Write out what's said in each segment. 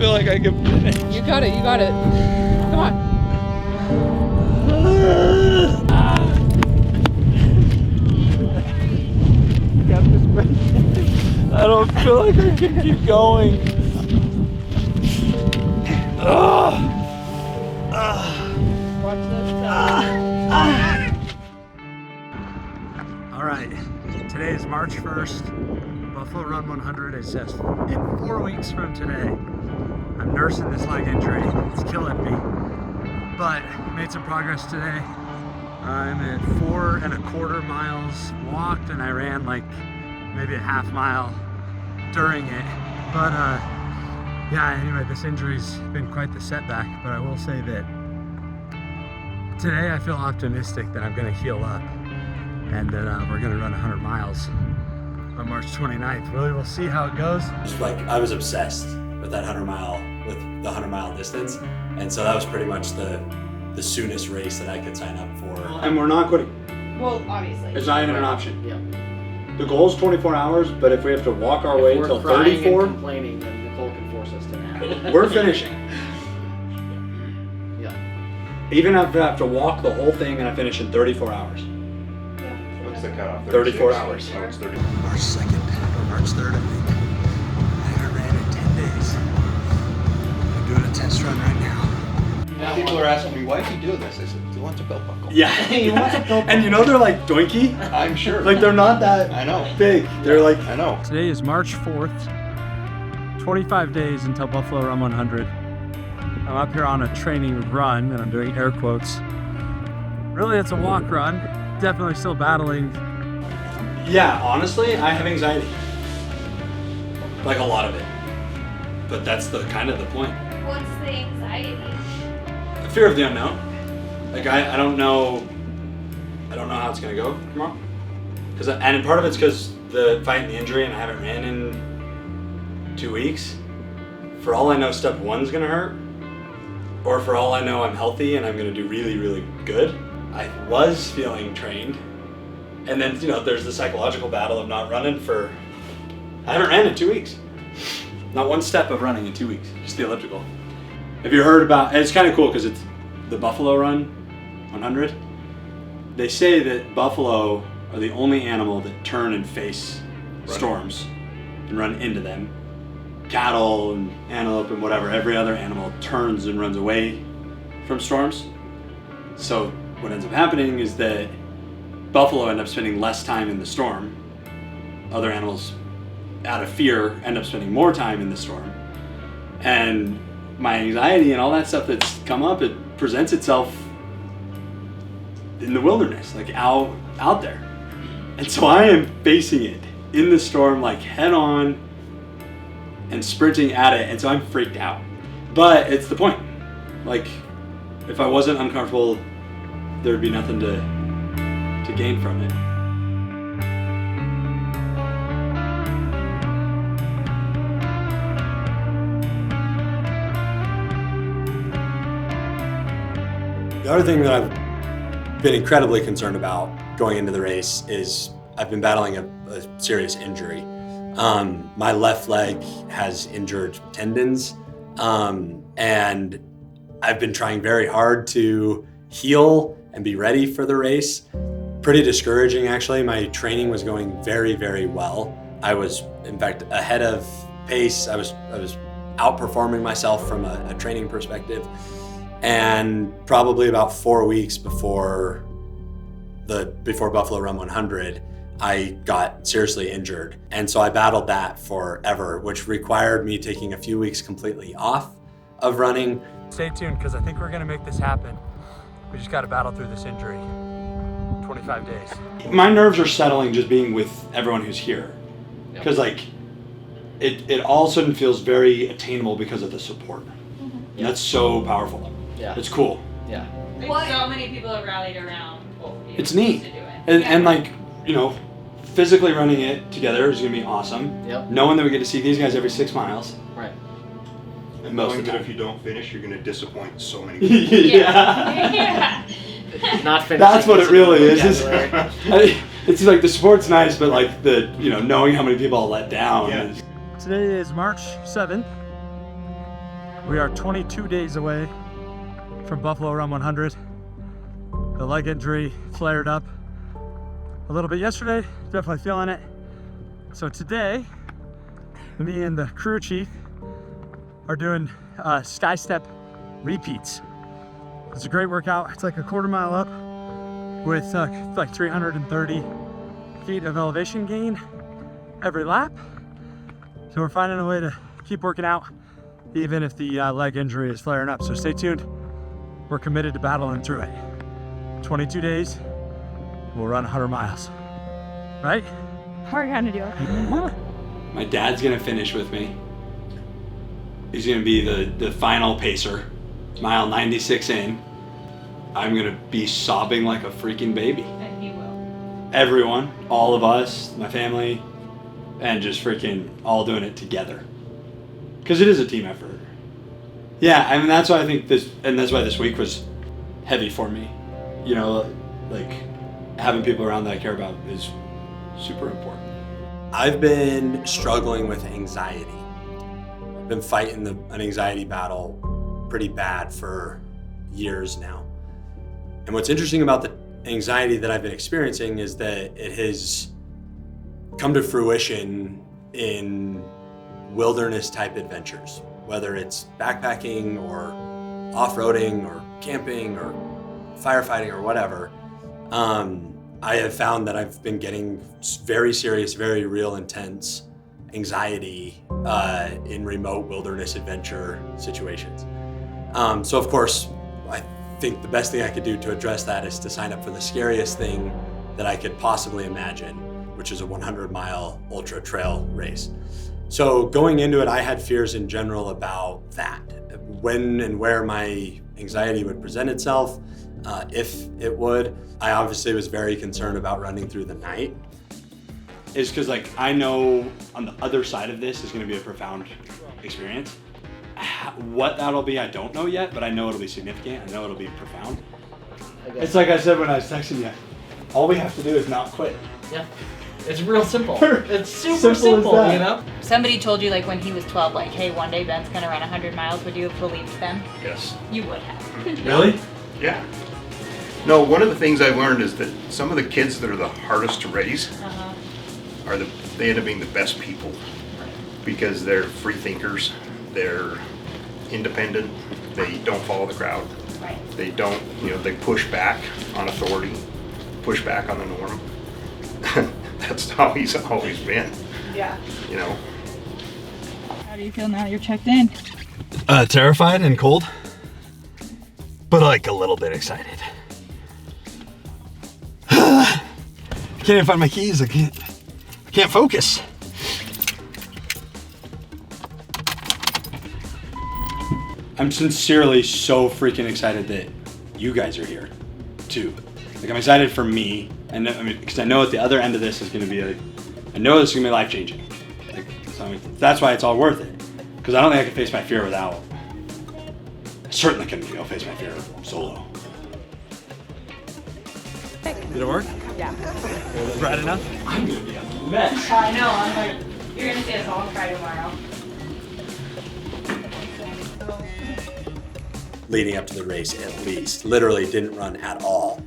feel like I can finish. You got it, you got it. Come on. I don't feel like I can keep going. Watch this. All right, today is March 1st. Buffalo Run 100 is just in 4 weeks from today. I'm nursing this leg injury. It's killing me. But made some progress today. I'm at 4.25 miles walked, and I ran like maybe a half mile during it. But yeah, anyway, this injury's been quite the setback, but I will say that today I feel optimistic that I'm gonna heal up and that we're gonna run 100 miles on March 29th. Really, we'll see how it goes. Just like, I was obsessed with that 100 mile distance. And so that was pretty much the soonest race that I could sign up for. And we're not quitting. Well, obviously. It's not even an option. Yeah. The goal is 24 hours, but if we have to walk our way till 34, and complaining, then Nicole can force us to nap. we're finishing. Yeah. Even if I have to walk the whole thing and I finish in 34 hours. What's the cutoff? 34 hours. Oh, it's 30. March 2nd or March 3rd, I think. I haven't ran in 10 days. I'm doing a test run right now. People are asking me, why is he doing this? I said, he wants a belt buckle. Yeah. And you know they're like doinky? I'm sure. Like they're not that I know. big. They're like... I know. Today is March 4th. 25 days until Buffalo Run 100. I'm up here on a training run, and I'm doing air quotes. Really, it's a walk run. Definitely still battling. Yeah, honestly, I have anxiety. Like a lot of it. But that's the kind of the point. What's the anxiety? The fear of the unknown. Like I don't know how it's gonna go tomorrow. And part of it's because the fighting the injury, and I haven't ran in 2 weeks. For all I know, step 1's gonna hurt. Or for all I know, I'm healthy and I'm gonna do really, really good. I was feeling trained. And then, there's the psychological battle of not running I haven't ran in 2 weeks. Not one step of running in 2 weeks, just the elliptical. Have you heard about, it's kind of cool because it's the Buffalo Run 100. They say that buffalo are the only animal that turn and face storms and run into them. Cattle and antelope and whatever, every other animal turns and runs away from storms. So what ends up happening is that buffalo end up spending less time in the storm. Other animals, out of fear, end up spending more time in the storm. And my anxiety and all that stuff that's come up, it presents itself in the wilderness, like out there. And so I am facing it in the storm, like head on and sprinting at it. And so I'm freaked out. But it's the point. Like, if I wasn't uncomfortable, there'd be nothing to gain from it. The other thing that I've been incredibly concerned about going into the race is I've been battling a serious injury. My left leg has injured tendons, and I've been trying very hard to heal and be ready for the race. Pretty discouraging, actually. My training was going very, very well. I was, in fact, ahead of pace. I was outperforming myself from a training perspective. And probably about 4 weeks before Buffalo Run 100, I got seriously injured. And so I battled that forever, which required me taking a few weeks completely off of running. Stay tuned, because I think we're gonna make this happen. We just gotta battle through this injury. 25 days. My nerves are settling just being with everyone who's here. Because it all of a sudden feels very attainable because of the support. Mm-hmm. That's so powerful. Yeah. It's cool. Yeah. So many people have rallied around you. It's neat. To do it. And physically running it together is gonna be awesome. Yep. Knowing that we get to see these guys every 6 miles. Right. And knowing that if you don't finish, you're going to disappoint so many people. Yeah. Not finishing. That's what it really is. It's like the sport's nice, but like knowing how many people I'll let down. Yeah. Today is March 7th. We are 22 days away from Buffalo Run 100. The leg injury flared up a little bit yesterday, definitely feeling it. So today, me and the crew chief are doing sky step repeats. It's a great workout. It's like a quarter mile up with like 330 feet of elevation gain every lap. So we're finding a way to keep working out even if the leg injury is flaring up. So stay tuned. We're committed to battling through it. 22 days, we'll run 100 miles, right? We're gonna do it. My dad's gonna finish with me. He's gonna be the final pacer. Mile 96 in. I'm gonna be sobbing like a freaking baby. And he will. Everyone, all of us, my family, and just freaking all doing it together. Because it is a team effort. Yeah, I mean, that's why I think that's why this week was heavy for me. You know, like having people around that I care about is super important. I've been struggling with anxiety. I've been fighting an anxiety battle pretty bad for years now. And what's interesting about the anxiety that I've been experiencing is that it has come to fruition in wilderness type adventures, whether it's backpacking or off-roading or camping or firefighting or whatever. I have found that I've been getting very serious, very real, intense anxiety in remote wilderness adventure situations. So of course, I think the best thing I could do to address that is to sign up for the scariest thing that I could possibly imagine, which is a 100-mile ultra trail race. So going into it, I had fears in general about that, when and where my anxiety would present itself, if it would. I obviously was very concerned about running through the night. Is because like I know on the other side of this is going to be a profound experience. What that'll be, I don't know yet, but I know it'll be significant. I know it'll be profound. It's like I said when I was texting you. All we have to do is not quit. Yeah. It's real simple. It's super simple, you know? Somebody told you like when he was 12, like, hey, one day Ben's gonna run 100 miles. Would you have believed them? Yes. You would have. Really? Yeah. No, one of the things I learned is that some of the kids that are the hardest to raise they end up being the best people because they're free thinkers, they're independent, they don't follow the crowd. Right. They don't, they push back on authority, push back on the norm. That's how he's always been. Yeah. How do you feel now you're checked in? Terrified and cold, but like a little bit excited. I can't even find my keys. I can't focus. I'm sincerely so freaking excited that you guys are here too. Like I'm excited for me, and because I know at the other end of this is going to be I know this is going to be life changing. Like, so that's why it's all worth it. Because I don't think I can face my fear without. I certainly couldn't face my fear solo. Did it work? Yeah. Right enough? I'm going to be a mess. I know. I'm like, you're gonna see us all cry tomorrow. Leading up to the race, at least, literally didn't run at all.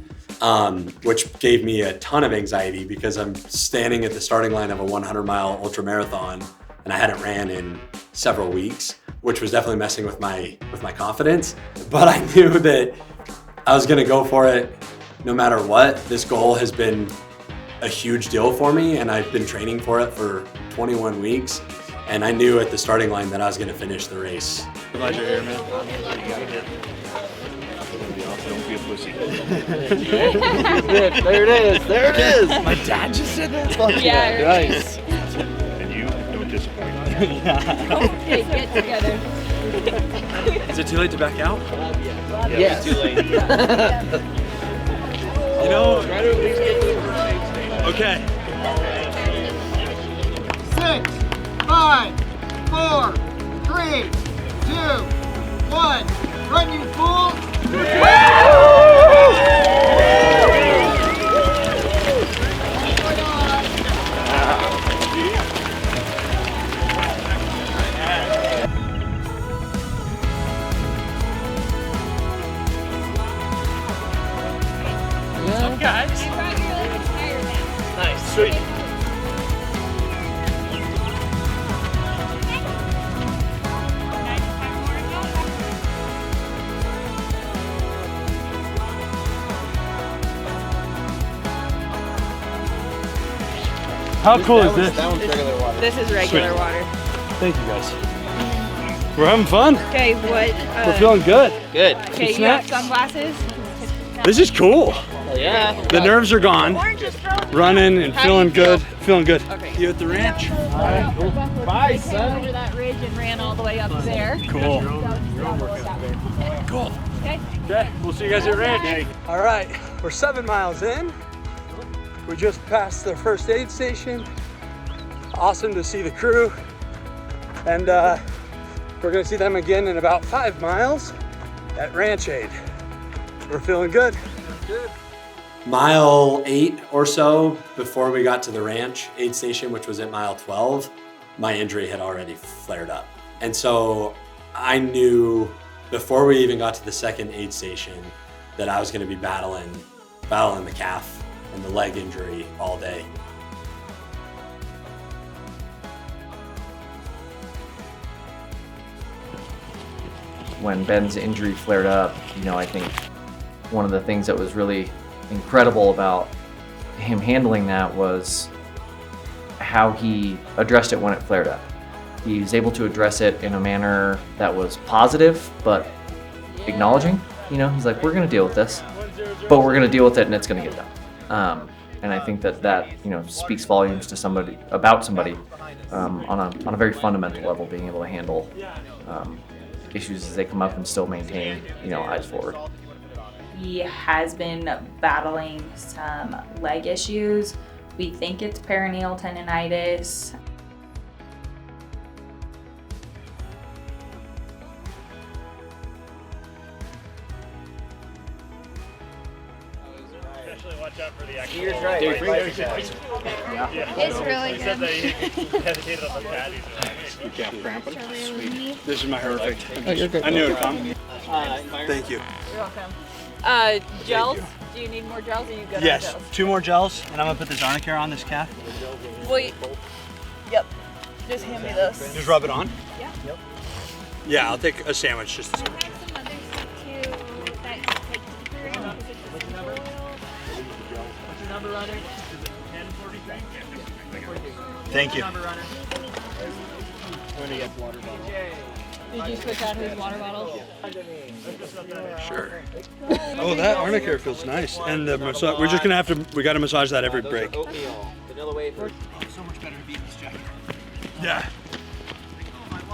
Which gave me a ton of anxiety because I'm standing at the starting line of a 100-mile ultra marathon and I hadn't ran in several weeks, which was definitely messing with my confidence. But I knew that I was gonna go for it no matter what. This goal has been a huge deal for me and I've been training for it for 21 weeks. And I knew at the starting line that I was gonna finish the race. Glad you're here, man. Don't be a pussy. There it is. There it is. My dad just said that? Yeah. Nice. And you don't disappoint. Okay, get together. Is it too late to back out? Yes. Too late. You know, Try to at least get to the first aid station. okay. 6, 5, 4, 3, 2, 1. Run, you fool! Sweet. How cool is this? That one's regular water. This is regular water. Thank you guys. We're having fun. Okay, what? We're feeling good. Good. Okay, you have sunglasses? This is cool. Yeah. The nerves are gone. Running and feeling good. Feeling good. Okay. You at the ranch? Bye, son. Over that ridge and ran all the way up there. Cool. Cool. Okay. Okay, we'll see you guys at ranch. All right, we're 7 miles in. We just passed the first aid station. Awesome to see the crew. And we're gonna see them again in about 5 miles at Ranch Aid. We're feeling good. Mile 8 or so before we got to the ranch aid station, which was at mile 12, my injury had already flared up. And so I knew before we even got to the second aid station that I was gonna be battling the calf and the leg injury all day. When Ben's injury flared up, you know, I think one of the things that was really incredible about him handling that was how he addressed it when it flared up. He was able to address it in a manner that was positive, but acknowledging. You know, he's like, we're gonna deal with this, but we're gonna deal with it and it's gonna get done. And I think that you know, speaks volumes to somebody, on a very fundamental level, being able to handle issues as they come up and still maintain, you know, eyes forward. He has been battling some leg issues. We think it's peroneal tendonitis. Watch out for the actual. You're right. It's really He said that he hesitated on the patties. You can't cramp it. This is my perfect. Oh, you're good. I knew it would come. Thank you. You're welcome. Gels? Do you need more gels or are you good Yes, on gels? 2 more gels, and I'm gonna put this arnicare on this calf. Wait. Yep. Just hand me this. Just rub it on. Yeah. Yep. Yeah, I'll take a sandwich. Just a sandwich. Thank you. Did you switch out his water bottle? Sure. Oh, that arnicare feels nice. And the massage, we're just gonna have to, we gotta massage that every break. Vanilla wafer. So much better to be in this jacket. Yeah.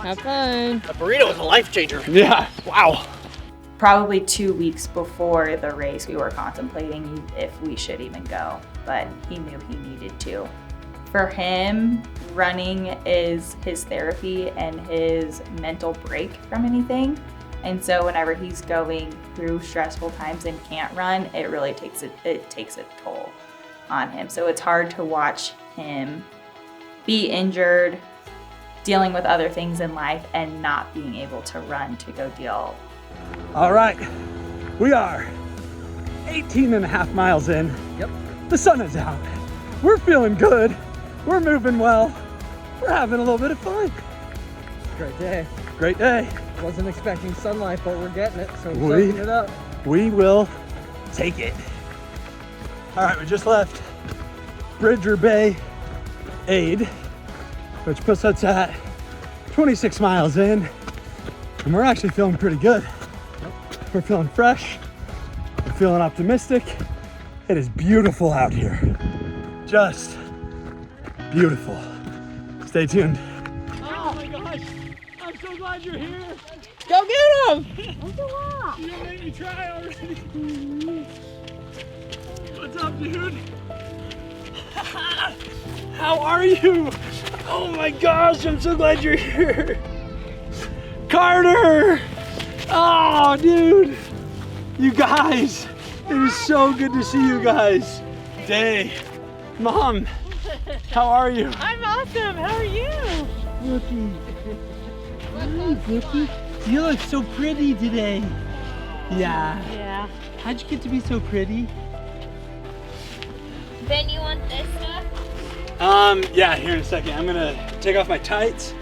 Have fun. A burrito is a life changer. Yeah. Wow. Probably 2 weeks before the race, we were contemplating if we should even go, but he knew he needed to. For him, running is his therapy and his mental break from anything. And so whenever he's going through stressful times and can't run, it really takes a toll on him. So it's hard to watch him be injured, dealing with other things in life, and not being able to run to go deal. All right, we are 18.5 miles in. Yep. The sun is out. We're feeling good. We're moving well. We're having a little bit of fun. Great day. Great day. Wasn't expecting sunlight, but we're getting it, so we're We- soaking it up. We will take it. All right, we just left Bridger Bay Aid, which puts us at 26 miles in, and we're actually feeling pretty good. We're feeling fresh. We're feeling optimistic. It is beautiful out here. Just beautiful. Stay tuned. Oh my gosh, I'm so glad you're here. Go get him! You made me try already. What's up, dude? How are you? Oh my gosh, I'm so glad you're here. Carter! Oh, dude. You guys, it is so good to see you guys. Day. Mom, how are you? I'm awesome. How are you? Rookie. Hi, Rookie. You look so pretty today. Yeah. Yeah. How'd you get to be so pretty? Ben, you want this stuff? Yeah, here in a second. I'm gonna take off my tights.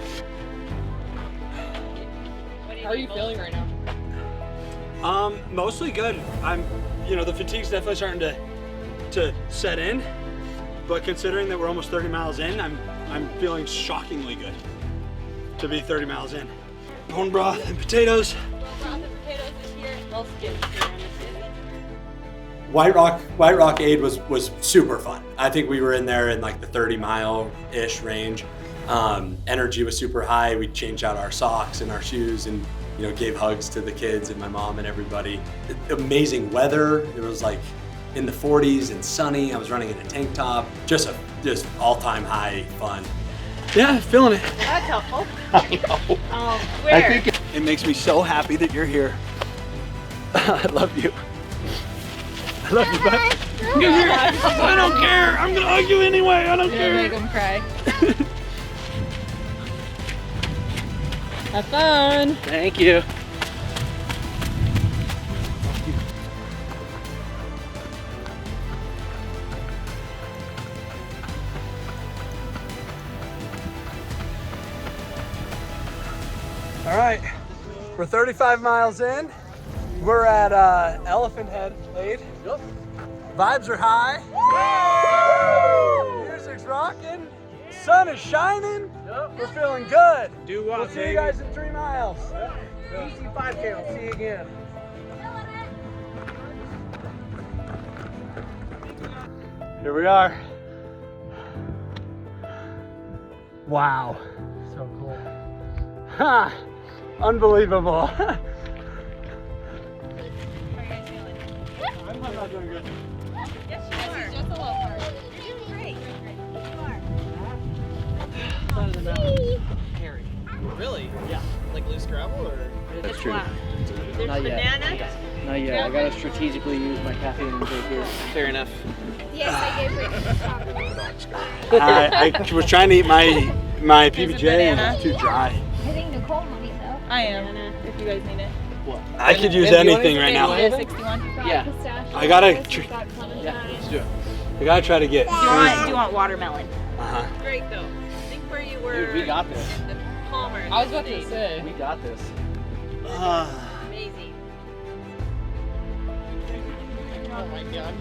How are you feeling right now? Mostly good. The fatigue's definitely starting to set in, but considering that we're almost 30 miles in, I'm feeling shockingly good to be 30 miles in. Bone broth and potatoes. White Rock Aid was super fun. I think we were in there in like the 30-mile-ish range. Energy was super high. We changed out our socks and our shoes and gave hugs to the kids and my mom and everybody. Amazing weather. It was like in the 40s and sunny. I was running in a tank top. Just all-time high fun. Yeah, feeling it. That's helpful. I know. Where? It makes me so happy that you're here. I love you. I love you, bud. I don't care. I'm gonna hug you anyway. I don't care. Make him cry. Have fun. Thank you. All right, we're 35 miles in. We're at Elephant Head Aid. Yep. Vibes are high. Woo! Music's rocking. Sun is shining. Yep. We're feeling good. We'll see you guys in 3 miles. Easy 5K. We'll see you again. Here we are. Wow. So cool. Ha! Unbelievable. I'm not doing good. Yes, you are. Just a little hard. You're doing great. Harry. Really? Yeah. Like loose gravel or? It's flat. There's Not yet. banana. Not yet. I gotta strategically use my caffeine intake here. Fair enough. Yes, I gave her. I was trying to eat my PBJ and banana. it's too dry. I think Nicole might though. I am. If you guys need it. I could use Ben, do you want anything right now. Yeah, 61. Yeah. I gotta Let's do it. I gotta try to get. Do you want watermelon? Uh-huh. Great though. Think where you were. Dude, we got this. The Palmer. I was about to say. We got this. Amazing. Oh my god.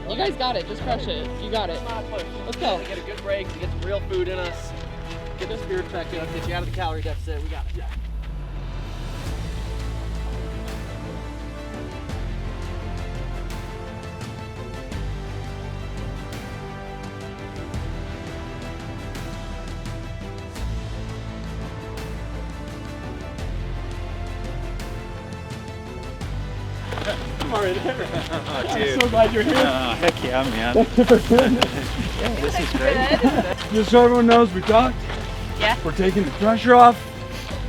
You guys got it. Just crush it. You got it. Let's go. Get a good break to get some real food in us. Get the spirits back up. Get you out of the calorie deficit. We got it. Yeah. I'm already there. Dude. I'm so glad you're here. Heck yeah, man. This is great. Just so everyone knows, we talked. Yeah. We're taking the pressure off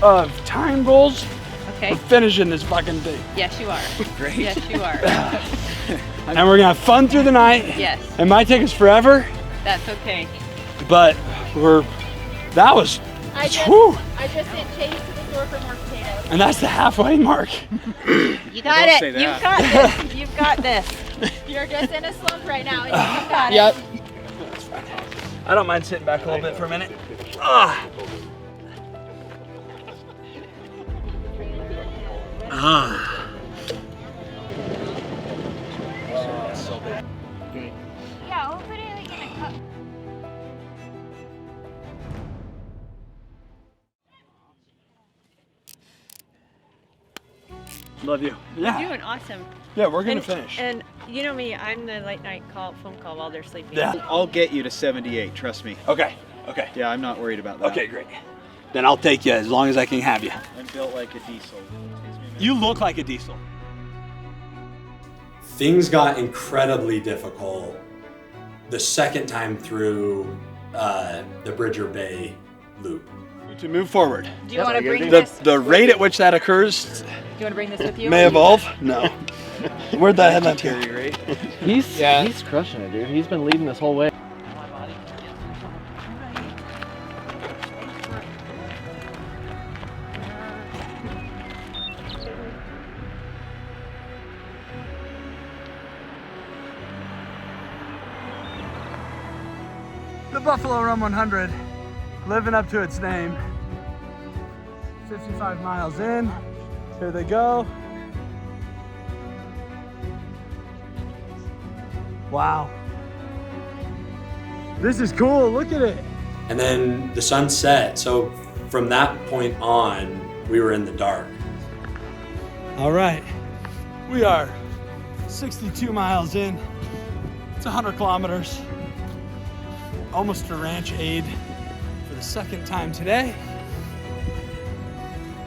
of time goals. Okay. We're finishing this fucking thing. Yes, you are. Great. Yes, you are. And we're gonna have fun through the night. Yes. It might take us forever, That's okay. but that was, whew. I just did Chase to the store for more potatoes. And that's the halfway mark. You got Don't it. say that. You've got this. You've got this. You're just in a slump right now. And you got Yep. it. I don't mind sitting back a little bit for a minute. Ah. Ah. Yeah, we'll put it like in a cup. Love you. Yeah. You're doing awesome. Yeah, we're gonna finish. And you know me, I'm the late night phone call while they're sleeping. Yeah. I'll get you to 78, trust me. Okay. Okay. Yeah, I'm not worried about that. Okay, great. Then I'll take you as long as I can have you. I'm built like a diesel. You look like a diesel. Things got incredibly difficult the second time through the Bridger Bay loop. To move forward. Do you want to bring this? The rate at which that occurs Do you want to bring this with you? may evolve. No. Where'd that headlamp go? He's crushing it, dude. He's been leading this whole way. The Buffalo Run 100, living up to its name. 55 miles in, here they go. Wow. This is cool, look at it. And then the sun set, so from that point on, we were in the dark. All right, we are 62 miles in. It's 100 kilometers. Almost to ranch aid for the second time today.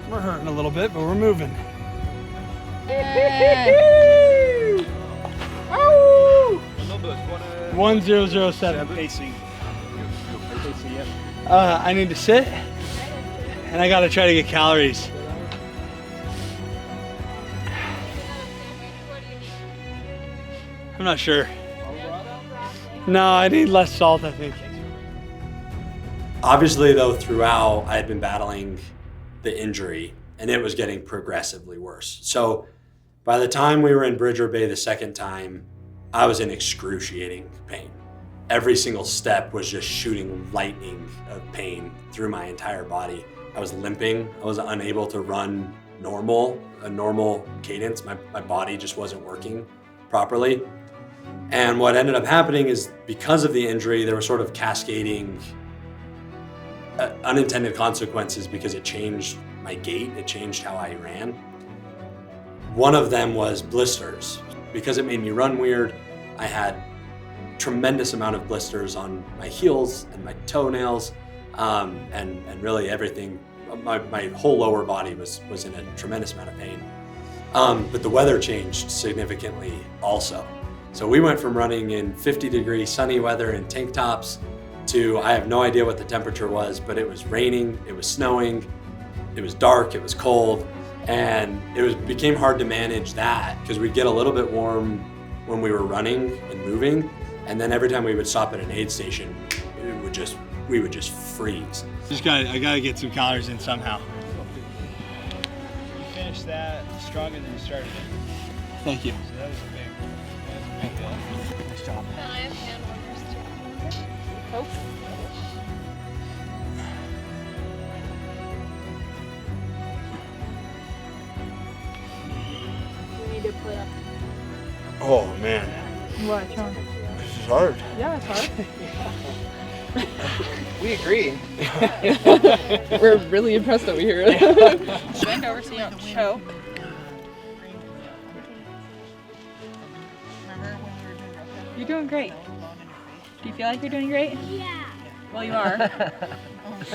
We're hurting a little bit, but we're moving. Yay. 1007. Pacing. I need to sit, and I gotta try to get calories. I'm not sure. No, I need less salt, I think. Obviously, though, throughout, I had been battling the injury, and it was getting progressively worse. So by the time we were in Bridger Bay the second time, I was in excruciating pain. Every single step was just shooting lightning of pain through my entire body. I was limping. I was unable to run a normal cadence. My body just wasn't working properly. And what ended up happening is because of the injury, there were sort of cascading unintended consequences because it changed my gait, it changed how I ran. One of them was blisters. Because it made me run weird, I had tremendous amount of blisters on my heels and my toenails, and really everything. My whole lower body was in a tremendous amount of pain. But the weather changed significantly also. So we went from running in 50-degree sunny weather in tank tops to, I have no idea what the temperature was, but it was raining, it was snowing, it was dark, it was cold, and it became hard to manage that because we'd get a little bit warm when we were running and moving, and then every time we would stop at an aid station, we would just freeze. I gotta get some calories in somehow. You finished that stronger than you started it. Thank you. So that was a big deal. Nice job. I have hand warmers too. Coke. We need to put up. Oh man, What, Sean? this is hard. Yeah, it's hard. We agree. We're really impressed over here. Bend over so you don't choke. You're doing great. Do you feel like you're doing great? Yeah. Well, you are.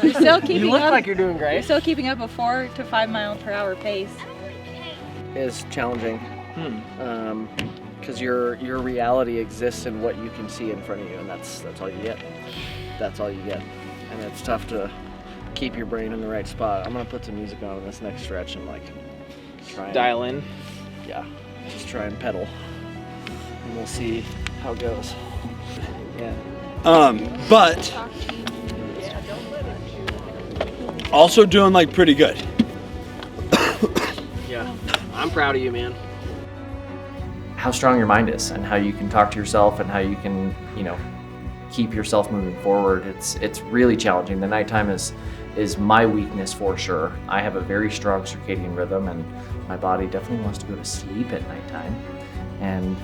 You're still keeping You look up. like you're doing You're great. still keeping up a 4 to 5 mile per hour pace. Is challenging because your reality exists in what you can see in front of you, and that's all you get. That's all you get, and it's tough to keep your brain in the right spot. I'm gonna put some music on this next stretch and try and Dial in. Yeah, just try and pedal, and we'll see how it goes. Yeah. But also doing pretty good. Yeah. I'm proud of you, man. How strong your mind is and how you can talk to yourself and how you can, keep yourself moving forward. It's really challenging. The nighttime is my weakness for sure. I have a very strong circadian rhythm and my body definitely wants to go to sleep at nighttime. And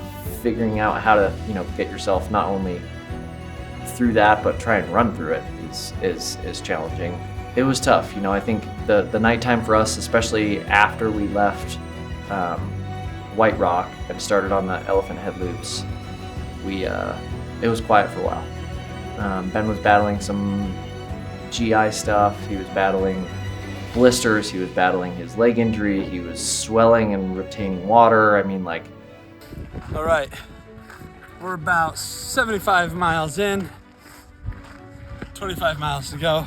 figuring out how to, get yourself not only through that but try and run through it is challenging. It was tough. I think the nighttime for us, especially after we left White Rock and started on the Elephant Head loops, it was quiet for a while. Ben was battling some GI stuff. He was battling blisters. He was battling his leg injury. He was swelling and retaining water. All right, we're about 75 miles in, 25 miles to go.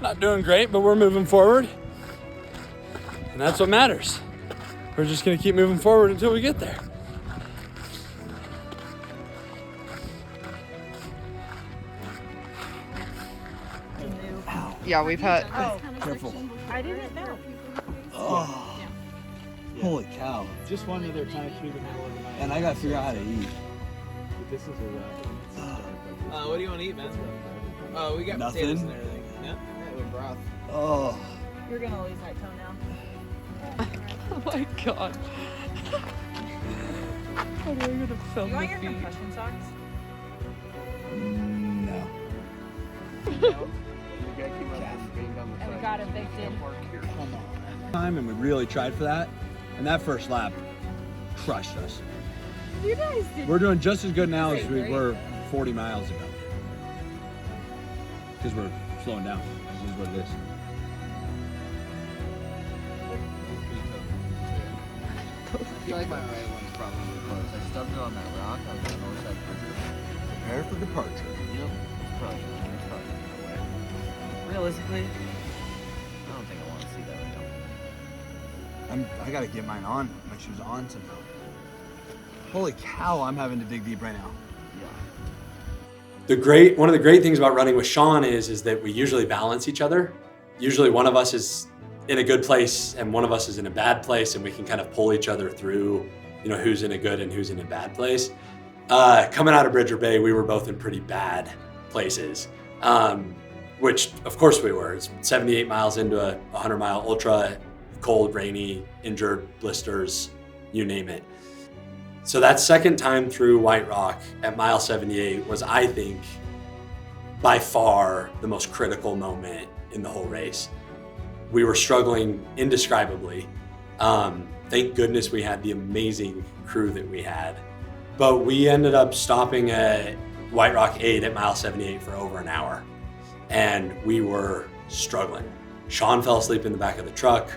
Not doing great, but we're moving forward. And that's what matters. We're just gonna keep moving forward until we get there. Yeah, we've had. Careful. I didn't know. Oh, holy cow. Just one other time through the middle of the night. And I gotta figure out how to eat. This is a wrap. What do you want to eat, man? Oh, we got Nothing? potatoes and everything. Yeah? Yeah, with broth. Oh. You're gonna lose that toenail. Oh my god. How do I gonna film You want the your feet? compression socks? No. And we got evicted. Time and we really tried for that, and that first lap crushed us. You guys did. We're doing just as good now as Great, we great. were 40 miles ago. Because we're slowing down. This is what it is. I feel like my right one's probably close. I stubbed it on that rock. I was on the north side bridge. Prepare for departure. Yep. It's probably away. Realistically, I don't think I want to see that right now. I gotta get mine on, my shoes on somehow. Holy cow, I'm having to dig deep right now. One of the great things about running with Sean is that we usually balance each other. Usually one of us is in a good place and one of us is in a bad place, and we can kind of pull each other through, who's in a good and who's in a bad place. Coming out of Bridger Bay, we were both in pretty bad places, which of course we were. It's 78 miles into a 100-mile ultra, cold, rainy, injured, blisters, you name it. So that second time through White Rock at mile 78 was, I think, by far the most critical moment in the whole race. We were struggling indescribably. Thank goodness we had the amazing crew that we had. But we ended up stopping at White Rock 8 at mile 78 for over an hour. And we were struggling. Sean fell asleep in the back of the truck.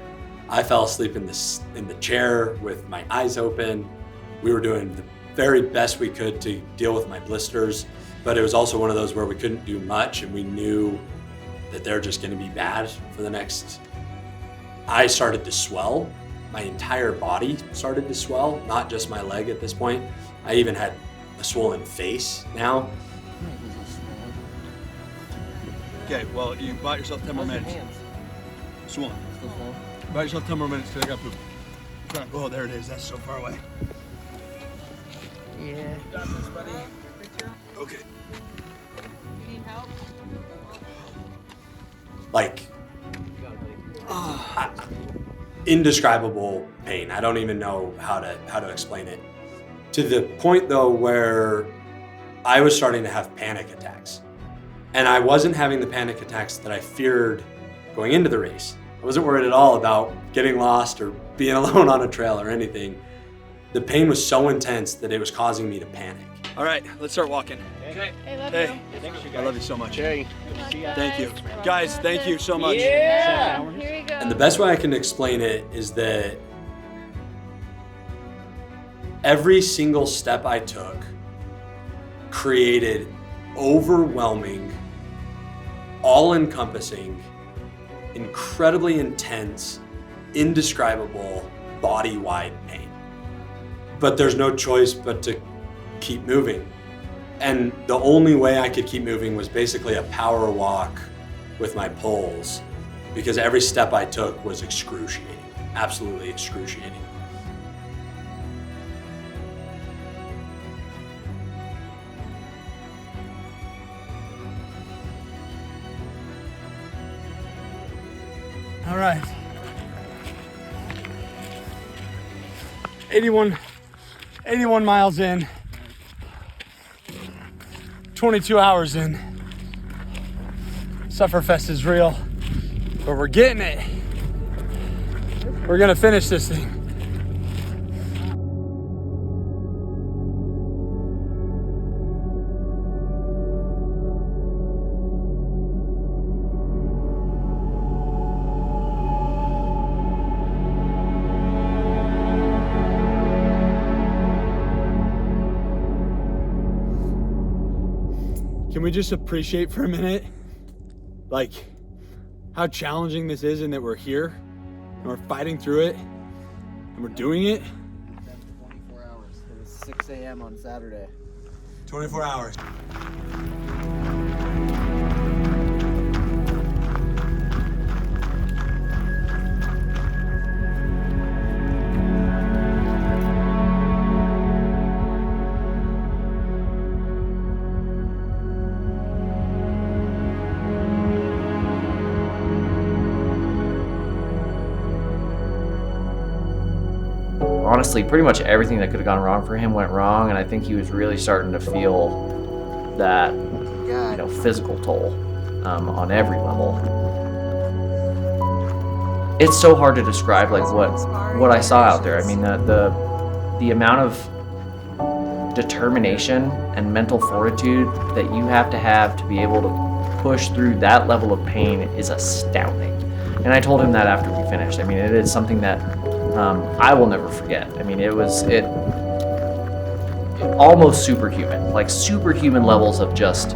I fell asleep in the chair with my eyes open. We were doing the very best we could to deal with my blisters, but it was also one of those where we couldn't do much, and we knew that they're just gonna be bad for the next. I started to swell. My entire body started to swell, not just my leg at this point. I even had a swollen face now. Okay, well, you bought yourself 10 more minutes. Swollen. Buy yourself 10 more minutes till I got poop. Oh, there it is. That's so far away. Yeah. Got this, buddy. Okay. You need help? Like, indescribable pain. I don't even know how to explain it. To the point though where I was starting to have panic attacks. And I wasn't having the panic attacks that I feared going into the race. I wasn't worried at all about getting lost or being alone on a trail or anything. The pain was so intense that it was causing me to panic. All right, let's start walking. Okay. Hey, love Hey, you. Thanks, you I guys. love you so much. Hey. Thank you. Guys, thank you so much. Yeah. Here we go. And the best way I can explain it is that every single step I took created overwhelming, all-encompassing, incredibly intense, indescribable, body-wide pain. But there's no choice but to keep moving. And the only way I could keep moving was basically a power walk with my poles, because every step I took was excruciating, absolutely excruciating. All right. 81 miles in, 22 hours in. Sufferfest is real, but we're getting it. We're gonna finish this thing. Can we just appreciate for a minute, like, how challenging this is, and that we're here, and we're fighting through it, and we're doing it? 24 hours. It was 6 a.m. on Saturday. 24 hours. honestly, pretty much everything that could have gone wrong for him went wrong, and I think he was really starting to feel that, physical toll on every level. It's so hard to describe like what I saw out there. I mean, the amount of determination and mental fortitude that you have to be able to push through that level of pain is astounding. And I told him that after we finished. I mean, it is something that I will never forget. I mean, it almost superhuman, like superhuman levels of just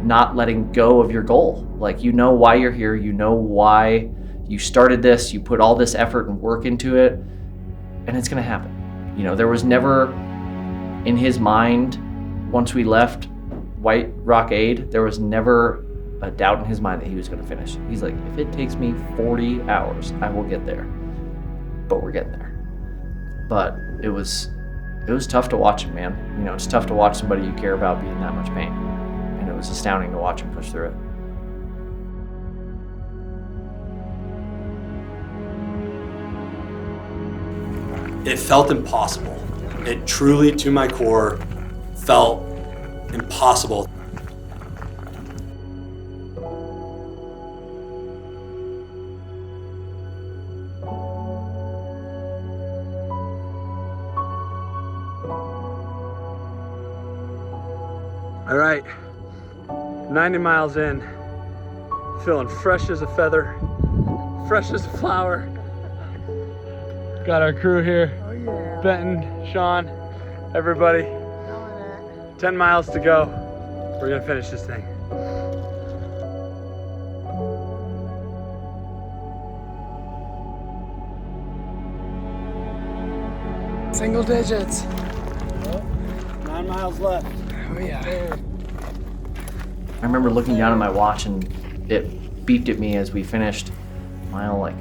not letting go of your goal. Like, you know why you're here, you know why you started this, you put all this effort and work into it, and it's gonna happen. There was never in his mind, once we left White Rock Aid, there was never a doubt in his mind that he was gonna finish. He's like, if it takes me 40 hours, I will get there. But we're getting there. But it was tough to watch him, man. It's tough to watch somebody you care about be in that much pain. And it was astounding to watch him push through it. It felt impossible. It truly, to my core, felt impossible. All right, 90 miles in, feeling fresh as a feather, fresh as a flower. Got our crew here, Benton, Sean, everybody. 10 miles to go. We're gonna finish this thing. Single digits. 9 miles left. Oh yeah. I remember looking down at my watch and it beeped at me as we finished mile like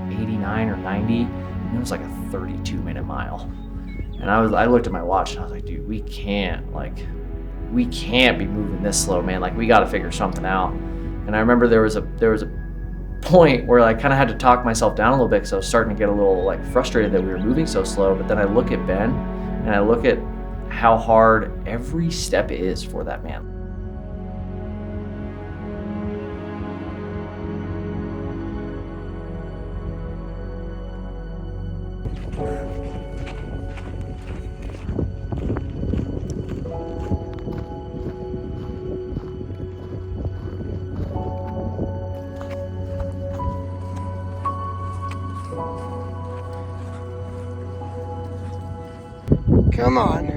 89 or 90. And it was like a 32-minute mile. And I looked at my watch and I was like, dude, we can't be moving this slow, man. Like, we got to figure something out. And I remember there was a point where I kind of had to talk myself down a little bit because I was starting to get a little like frustrated that we were moving so slow. But then I look at Ben and I look at how hard every step is for that man. Come on.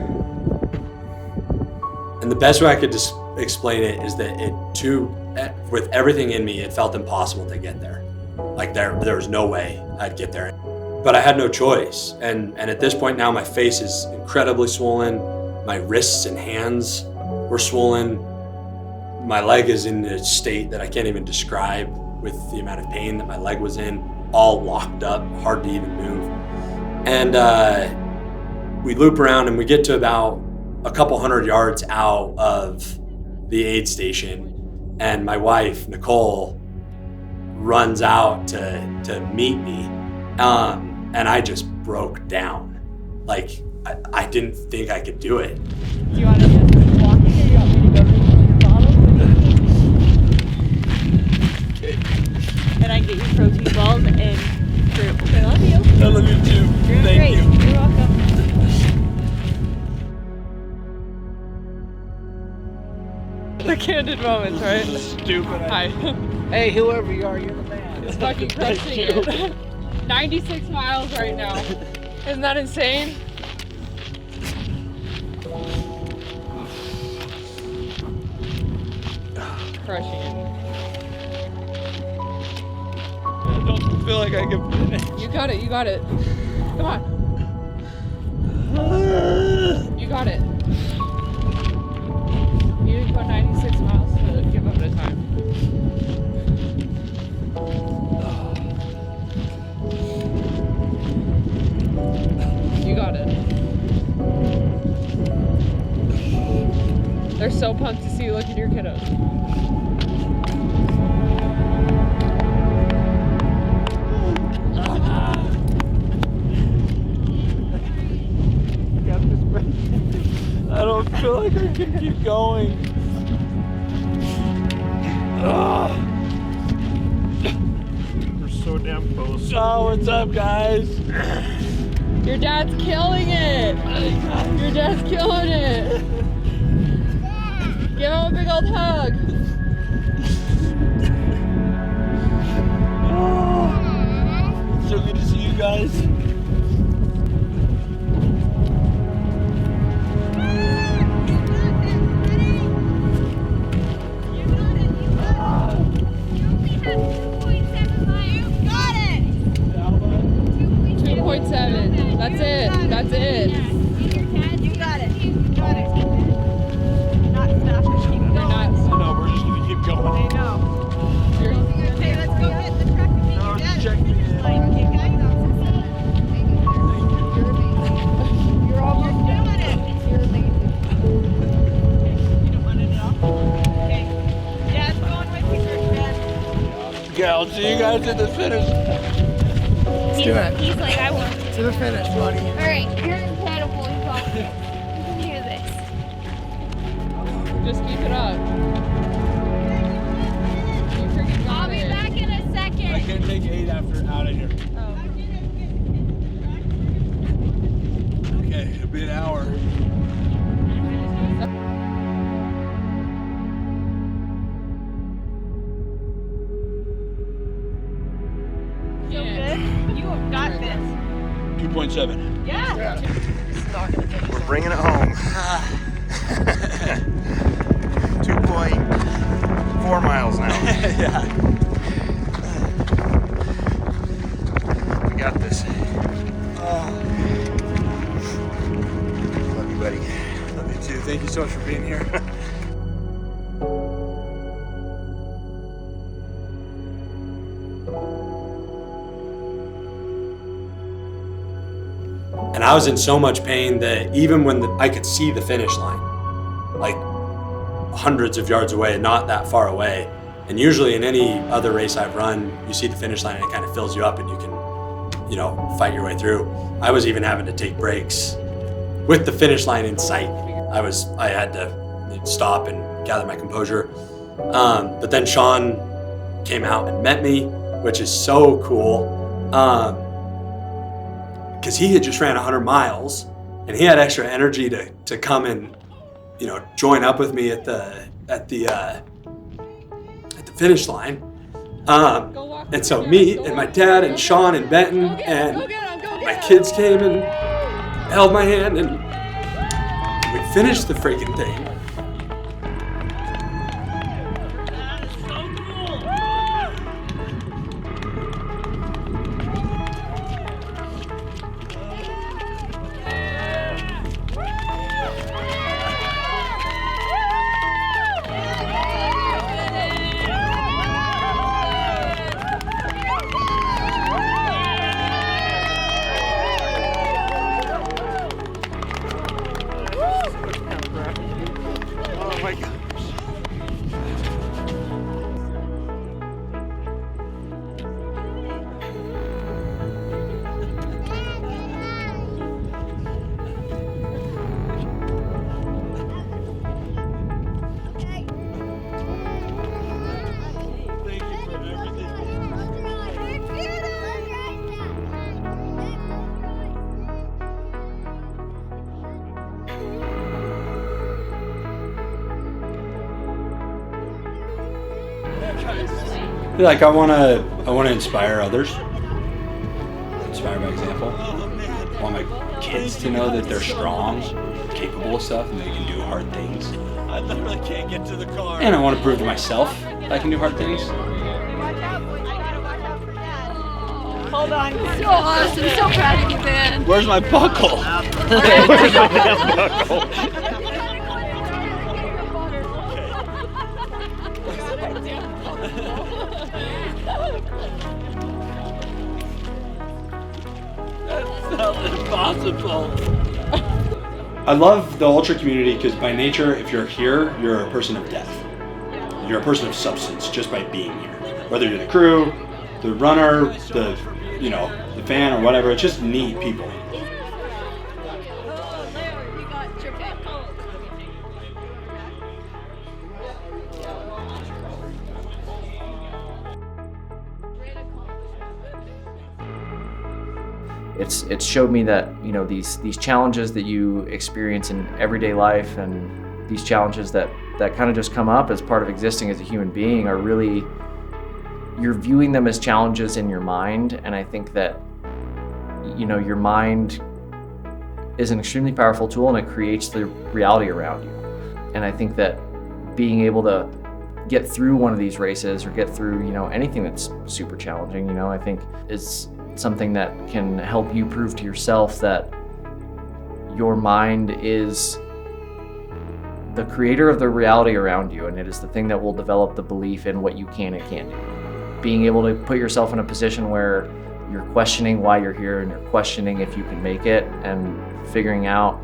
And the best way I could just explain it is that with everything in me, it felt impossible to get there. Like there was no way I'd get there. But I had no choice. And at this point now, my face is incredibly swollen. My wrists and hands were swollen. My leg is in a state that I can't even describe with the amount of pain that my leg was in, all locked up, hard to even move. And we loop around and we get to about a couple hundred yards out of the aid station, and my wife, Nicole, runs out to meet me. And I just broke down. Like, I didn't think I could do it. Do you want to just keep walking, or do you want me to go refill your bottle? And I get you protein balls and fruit. I love you. I love you too. You're Thank great. you. You're welcome. The candid moments, right? Stupid. Hi. Hey, whoever you are, you're the man. It's fucking crushing it. 96 miles right now. Isn't that insane? Crushing it. I don't feel like I can finish. You got it, you got it. Come on. You got it. You didn't go 96 miles to give up the time. You got it. They're so pumped to see you look at your kiddos. I feel like I can keep going. We're so damn close. Oh, what's up, guys? Your dad's killing it. Your dad's killing it. Give him a big old hug. It's so good to see you guys. 2.7. That's it. That's it. You got it. You got it. Not stop. Keep going. I know, we're just gonna keep going. I know. Okay, let's go get the truck and meet your dad. check me in. You guys You're almost doing it. You're amazing. You don't want to know? Okay. Dad's going with you first, Dad. Okay, I'll see you guys at the finish. He's like, I want To the finish, buddy. All right, you're incredible. You got this. You can do this. Just keep it up. You freaking got I'll be it. back in a second. I can't take 8 after out of here. Okay, it'll be an hour. Yeah. You have got this. 2.7. Yeah. We're bringing it home. 2.4 miles now. Yeah. We got this. Love you, buddy. Love you too. Thank you so much for being here. And I was in so much pain that even when I could see the finish line, like hundreds of yards away, not that far away, and usually in any other race I've run, you see the finish line and it kind of fills you up and you can, you know, fight your way through. I was even having to take breaks with the finish line in sight. I had to stop and gather my composure. But then Sean came out and met me, which is so cool. Because he had just ran 100 miles and he had extra energy to come and, you know, join up with me at the finish line. And so me and my dad and Sean and Benton and my kids came and held my hand and we finished the freaking thing. Oh my gosh. Thank you for everything. Like I wanna inspire others. Inspire by example. I want my kids to know that they're strong, capable of stuff, and they can do hard things. I literally can't get to the car. And I want to prove to myself that I can do hard things. Hold on. So awesome. So proud of you, Ben. Where's my buckle? That's impossible. I love the ultra community because by nature, if you're here, you're a person of death. You're a person of substance just by being here. Whether you're the crew, the runner, the fan or whatever, it's just neat people. it's showed me that, you know, these challenges that you experience in everyday life and these challenges that kind of just come up as part of existing as a human being are really, you're viewing them as challenges in your mind. And I think that, you know, your mind is an extremely powerful tool and it creates the reality around you. And I think that being able to get through one of these races or get through, you know, anything that's super challenging, you know, I think is something that can help you prove to yourself that your mind is the creator of the reality around you, and it is the thing that will develop the belief in what you can and can't do. Being able to put yourself in a position where you're questioning why you're here and you're questioning if you can make it, and figuring out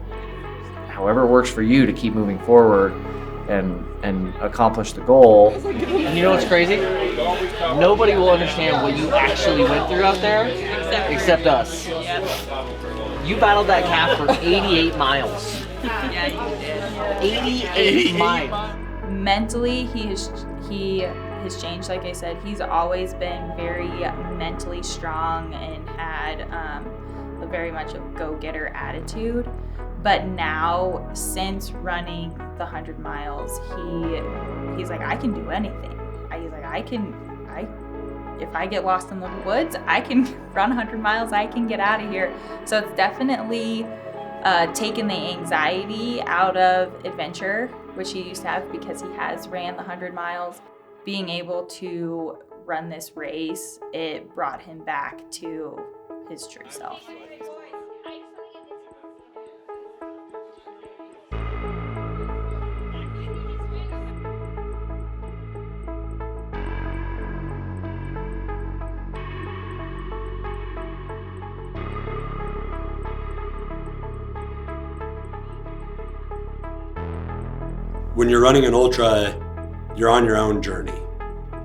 however it works for you to keep moving forward and accomplish the goal. And you know what's crazy? Nobody will understand what you actually went through out there except us. You battled that calf for 88 miles. Yeah, you did. 88 miles. Mentally, he has changed. Like I said, he's always been very mentally strong and had a very much a go-getter attitude. But now, since running the 100 miles, he's like, I can do anything. He's like, if I get lost in the woods, I can run 100 miles, I can get out of here. So it's definitely taken the anxiety out of adventure, which he used to have because he has ran the 100 miles. Being able to run this race, it brought him back to his true self. When you're running an ultra, you're on your own journey.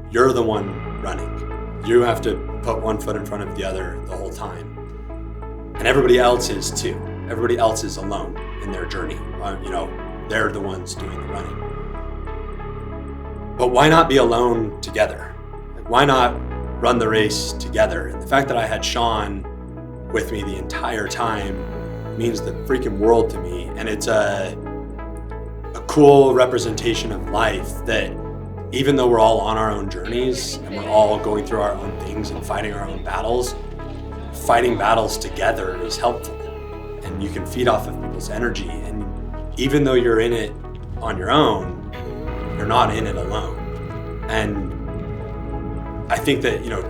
You're the one running. You have to put one foot in front of the other the whole time. And everybody else is too. Everybody else is alone in their journey. You know, they're the ones doing the running. But why not be alone together? Like, why not run the race together? And the fact that I had Sean with me the entire time means the freaking world to me. And it's a cool representation of life that even though we're all on our own journeys and we're all going through our own things and fighting our own battles, fighting battles together is helpful. And you can feed off of people's energy. And even though you're in it on your own, you're not in it alone. And I think that, you know,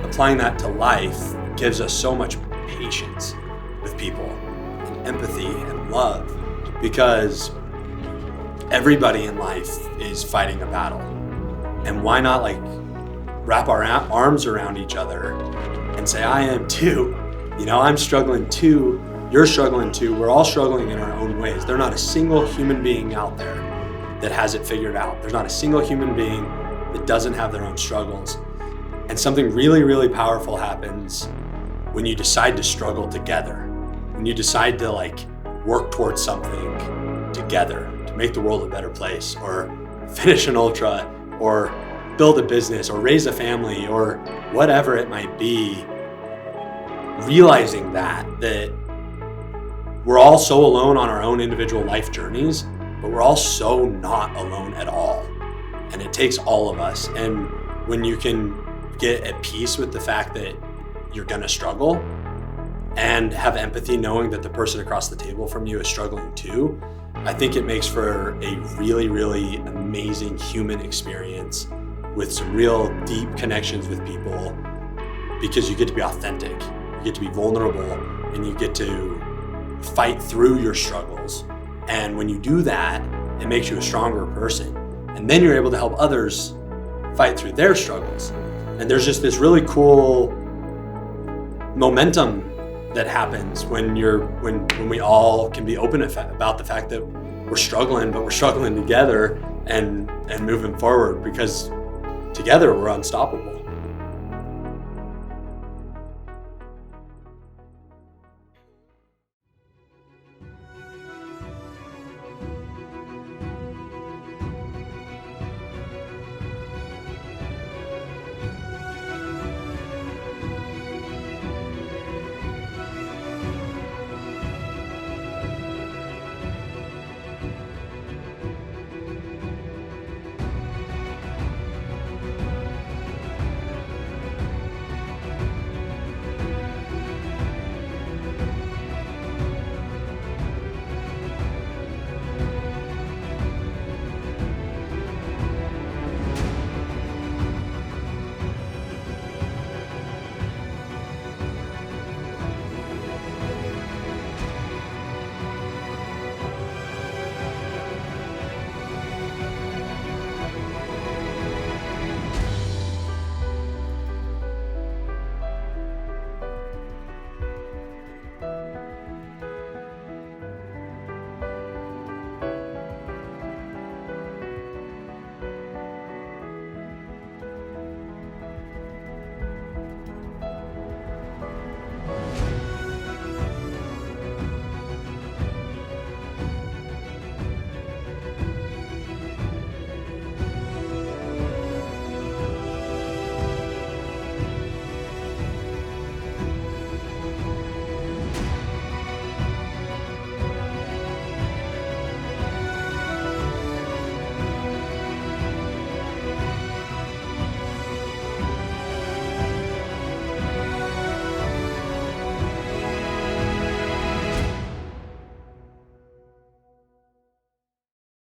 applying that to life gives us so much patience with people, and empathy and love, because everybody in life is fighting a battle. And why not like wrap our arms around each other and say, I am too. You know, I'm struggling too. You're struggling too. We're all struggling in our own ways. There's not a single human being out there that has it figured out. There's not a single human being that doesn't have their own struggles. And something really, really powerful happens when you decide to struggle together. When you decide to like work towards something together. Make the world a better place, or finish an ultra, or build a business, or raise a family, or whatever it might be. Realizing that we're all so alone on our own individual life journeys, but we're all so not alone at all. And it takes all of us. And when you can get at peace with the fact that you're gonna struggle and have empathy knowing that the person across the table from you is struggling too, I think it makes for a really, really amazing human experience with some real deep connections with people, because you get to be authentic, you get to be vulnerable, and you get to fight through your struggles. And when you do that, it makes you a stronger person. And then you're able to help others fight through their struggles. And there's just this really cool momentum that happens when we all can be open about the fact that we're struggling, but we're struggling together and moving forward, because together we're unstoppable.